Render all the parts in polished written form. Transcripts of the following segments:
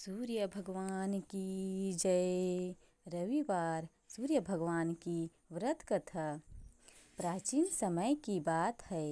सूर्य भगवान की जय। रविवार सूर्य भगवान की व्रत कथा। प्राचीन समय की बात है।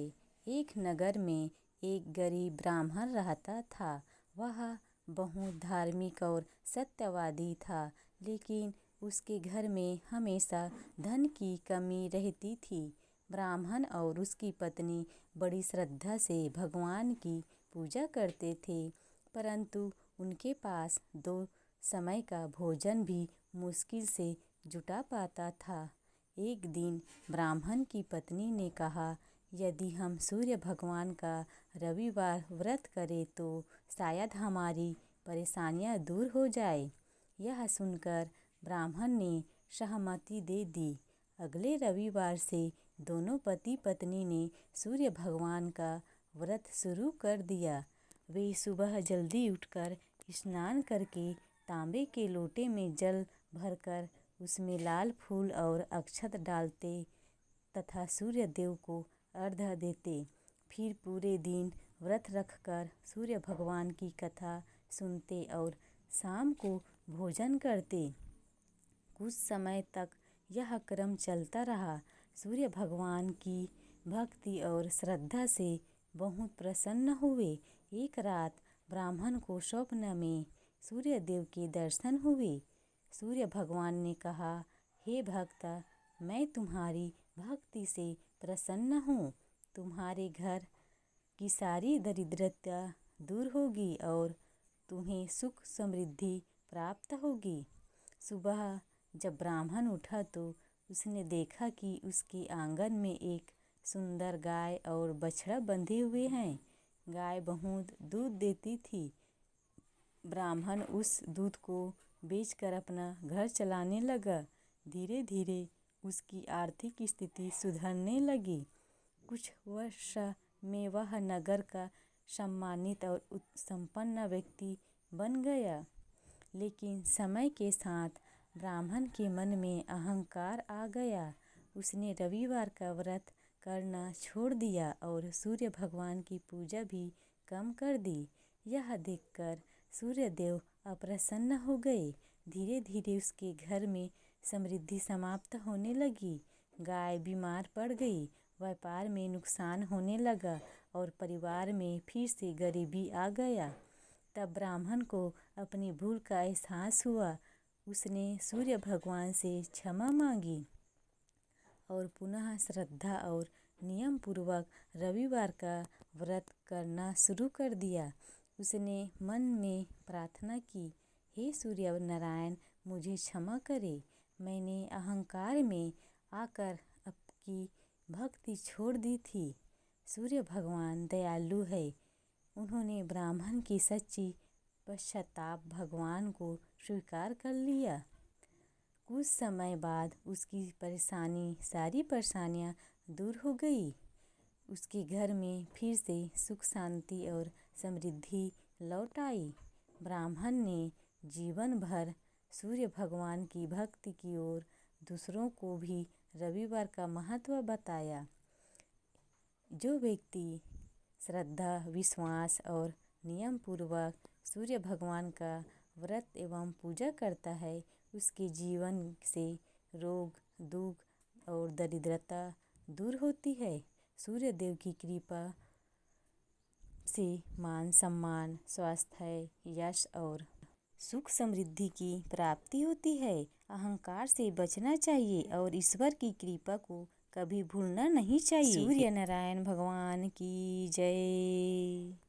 एक नगर में एक गरीब ब्राह्मण रहता था। वह बहुत धार्मिक और सत्यवादी था, लेकिन उसके घर में हमेशा धन की कमी रहती थी। ब्राह्मण और उसकी पत्नी बड़ी श्रद्धा से भगवान की पूजा करते थे, परंतु उनके पास दो समय का भोजन भी मुश्किल से जुटा पाता था। एक दिन ब्राह्मण की पत्नी ने कहा, यदि हम सूर्य भगवान का रविवार व्रत करें तो शायद हमारी परेशानियां दूर हो जाए। यह सुनकर ब्राह्मण ने सहमति दे दी। अगले रविवार से दोनों पति पत्नी ने सूर्य भगवान का व्रत शुरू कर दिया। वे सुबह जल्दी उठकर स्नान करके तांबे के लोटे में जल भरकर उसमें लाल फूल और अक्षत डालते तथा सूर्य देव को अर्घ्य देते। फिर पूरे दिन व्रत रखकर सूर्य भगवान की कथा सुनते और शाम को भोजन करते। कुछ समय तक यह क्रम चलता रहा। सूर्य भगवान की भक्ति और श्रद्धा से बहुत प्रसन्न हुए। एक रात ब्राह्मण को स्वप्न में सूर्य देव के दर्शन हुए। सूर्य भगवान ने कहा, हे भक्त, मैं तुम्हारी भक्ति से प्रसन्न हूँ। तुम्हारे घर की सारी दरिद्रता दूर होगी और तुम्हें सुख समृद्धि प्राप्त होगी। सुबह जब ब्राह्मण उठा तो उसने देखा कि उसके आंगन में एक सुंदर गाय और बछड़ा बंधे हुए हैं। गाय बहुत दूध देती थी। ब्राह्मण उस दूध को बेचकर अपना घर चलाने लगा। धीरे धीरे उसकी आर्थिक स्थिति सुधरने लगी। कुछ वर्ष में वह नगर का सम्मानित और संपन्न व्यक्ति बन गया। लेकिन समय के साथ ब्राह्मण के मन में अहंकार आ गया। उसने रविवार का व्रत करना छोड़ दिया और सूर्य भगवान की पूजा भी कम कर दी। यह देखकर सूर्य देव अप्रसन्न हो गए। धीरे धीरे उसके घर में समृद्धि समाप्त होने लगी। गाय बीमार पड़ गई, व्यापार में नुकसान होने लगा और परिवार में फिर से गरीबी आ गया। तब ब्राह्मण को अपनी भूल का एहसास हुआ। उसने सूर्य भगवान से क्षमा मांगी और पुनः श्रद्धा और नियम पूर्वक रविवार का व्रत करना शुरू कर दिया। उसने मन में प्रार्थना की, हे सूर्य नारायण, मुझे क्षमा करें। मैंने अहंकार में आकर आपकी भक्ति छोड़ दी थी। सूर्य भगवान दयालु है। उन्होंने ब्राह्मण की सच्ची पश्चाताप भगवान को स्वीकार कर लिया। कुछ समय बाद उसकी सारी परेशानियां दूर हो गई। उसके घर में फिर से सुख शांति और समृद्धि लौट आई। ब्राह्मण ने जीवन भर सूर्य भगवान की भक्ति की और दूसरों को भी रविवार का महत्व बताया। जो व्यक्ति श्रद्धा, विश्वास और नियम पूर्वक सूर्य भगवान का व्रत एवं पूजा करता है, उसके जीवन से रोग, दुख और दरिद्रता दूर होती है। सूर्य देव की कृपा से मान सम्मान, स्वास्थ्य, यश और सुख समृद्धि की प्राप्ति होती है। अहंकार से बचना चाहिए और ईश्वर की कृपा को कभी भूलना नहीं चाहिए। सूर्य नारायण भगवान की जय।